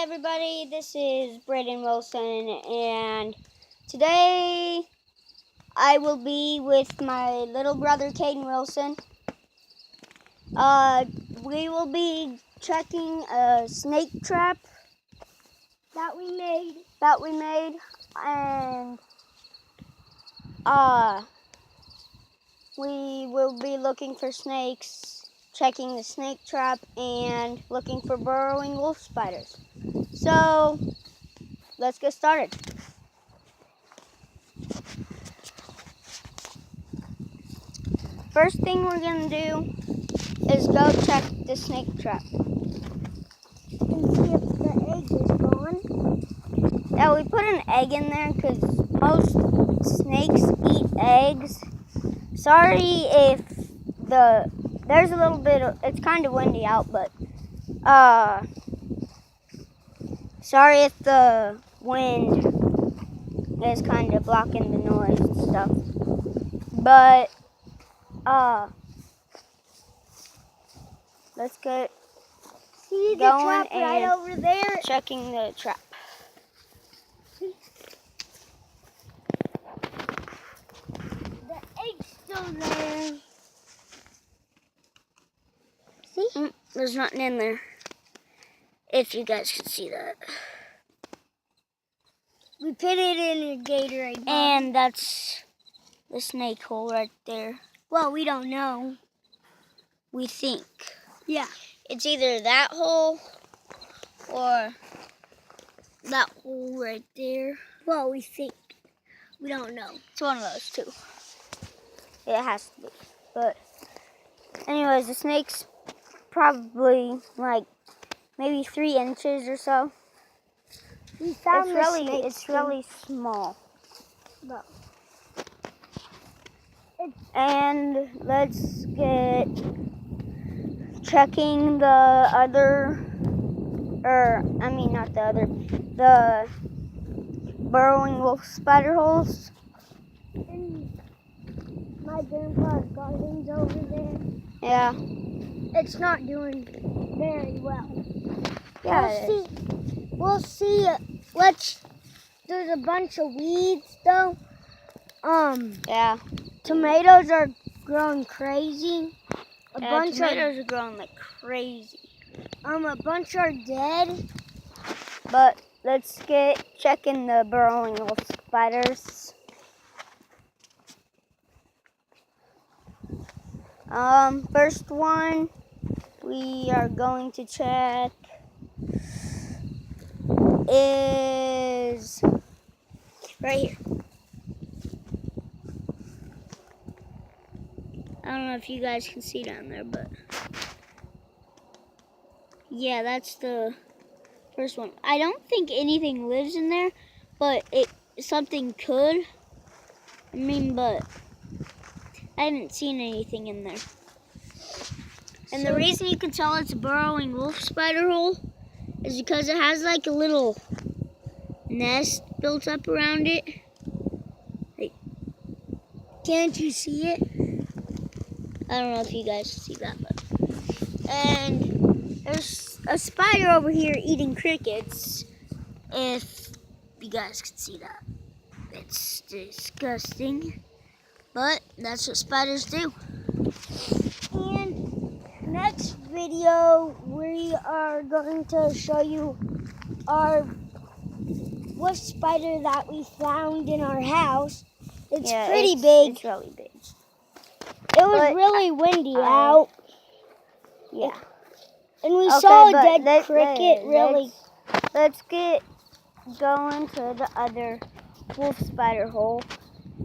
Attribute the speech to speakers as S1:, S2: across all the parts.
S1: everybody, this is Braden Wilson, and today I will be with my little brother Caden Wilson. We will be checking a snake trap that we made, and we will be looking for snakes, checking the snake trap, and looking for burrowing wolf spiders. So, let's get started. First thing we're going to do is go check the snake trap.
S2: And see if the egg is gone.
S1: Yeah, we put an egg in there because most snakes eat eggs. Sorry if there's a little bit of, it's kind of windy out, but sorry if the wind is kind of blocking the noise and stuff. But let's get
S2: See the
S1: going
S2: trap right
S1: and
S2: over there?
S1: checking the trap.
S2: The egg's still there. See?
S1: There's nothing in there. If you guys can see that.
S2: We put it in a Gatorade bottle.
S1: And that's the snake hole right there.
S2: Well, we don't know.
S1: We think.
S2: Yeah.
S1: It's either that hole or that hole right there.
S2: Well, we think. We don't know.
S1: It's one of those two. It has to be. But anyways, the snake's probably like maybe 3 inches or so.
S2: We found
S1: It's really small.
S2: But
S1: And let's get checking the burrowing wolf spider holes.
S2: and my grandpa's garden's over there.
S1: Yeah.
S2: It's not doing very well.
S1: Yeah.
S2: We'll see. There's a bunch of weeds though.
S1: Yeah.
S2: Tomatoes are growing crazy.
S1: Tomatoes are growing like crazy.
S2: A bunch are dead.
S1: But let's get checking the burrowing wolf spiders. First one we are going to check is right here. I don't know if you guys can see down there, but yeah, that's the first one. I don't think anything lives in there, but something could. I mean, but I haven't seen anything in there. And the reason you can tell it's a burrowing wolf spider hole is because it has like a little nest built up around it.
S2: Can't you see it?
S1: I don't know if you guys see that, but and there's a spider over here eating crickets. If you guys can see that, it's disgusting, but that's what spiders do.
S2: And next video, we are going to show you our wolf spider that we found in our house. It's pretty big.
S1: It's really big.
S2: It was really windy out.
S1: Yeah.
S2: And we saw a dead cricket,
S1: Let's get going to the other wolf spider hole.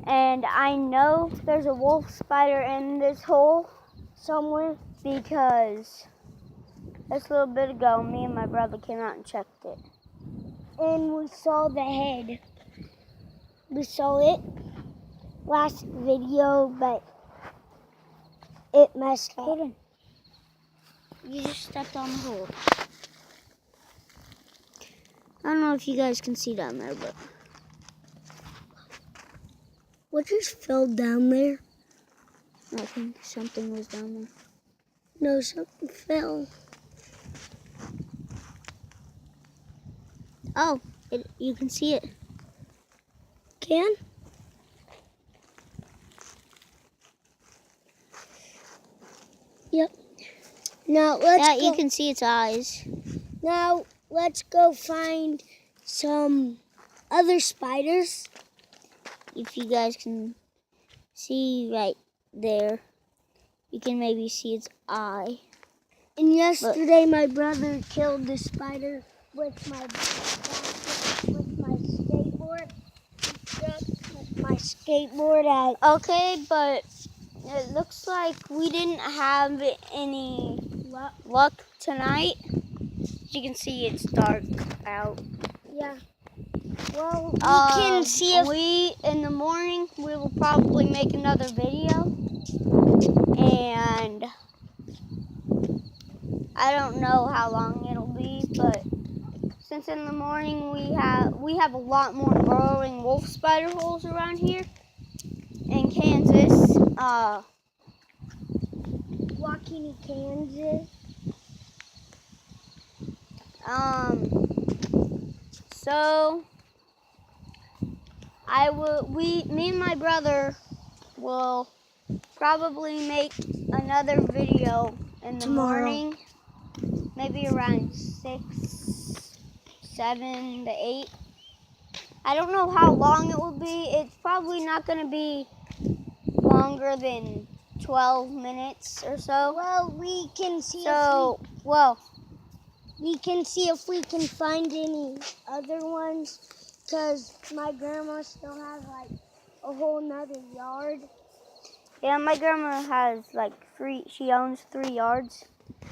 S1: And I know there's a wolf spider in this hole somewhere because just a little bit ago, me and my brother came out and checked it.
S2: And we saw the head. We saw it last video, but it messed up.
S1: You just stepped on the hole. I don't know if you guys can see down there, but
S2: What just fell down there?
S1: I think something was down there.
S2: No, something fell.
S1: Oh, you can see it.
S2: Can? Yep. Now let's
S1: Yeah,
S2: go.
S1: you can see its eyes.
S2: Now let's go find some other spiders.
S1: If you guys can see right there, you can maybe see its eye.
S2: And yesterday my brother killed the spider with my skateboard. My skateboard at
S1: Okay, but it looks like we didn't have any luck tonight. As you can see, it's dark out.
S2: yeah. Well, we can see if
S1: in the morning we will probably make another video, and I don't know how long it'll be, but since in the morning we have a lot more burrowing wolf spider holes around here in Kansas.
S2: Waukene, Kansas.
S1: So me and my brother will probably make another video in the morning, maybe around 6, 7 to 8. I don't know how long it will be. It's probably not going to be longer than 12 minutes or so.
S2: Well, we can see we can see if we can find any other ones, because my grandma still has like a whole nother yard.
S1: Yeah, my grandma has like she owns 3 yards.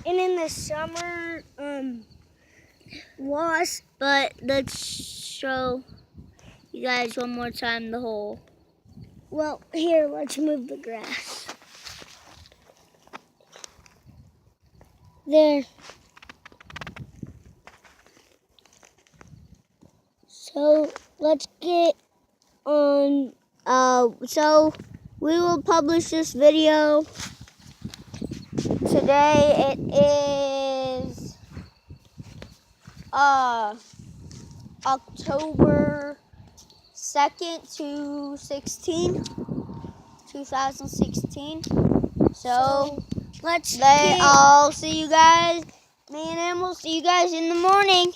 S2: And in the summer, wasp.
S1: But let's show you guys one more time the hole.
S2: Well, here, let's move the grass. There. So let's get on.
S1: So we will publish this video today. It is October 2nd to 2016. So
S2: let's
S1: I'll see you guys. Me and Em will see you guys in the morning.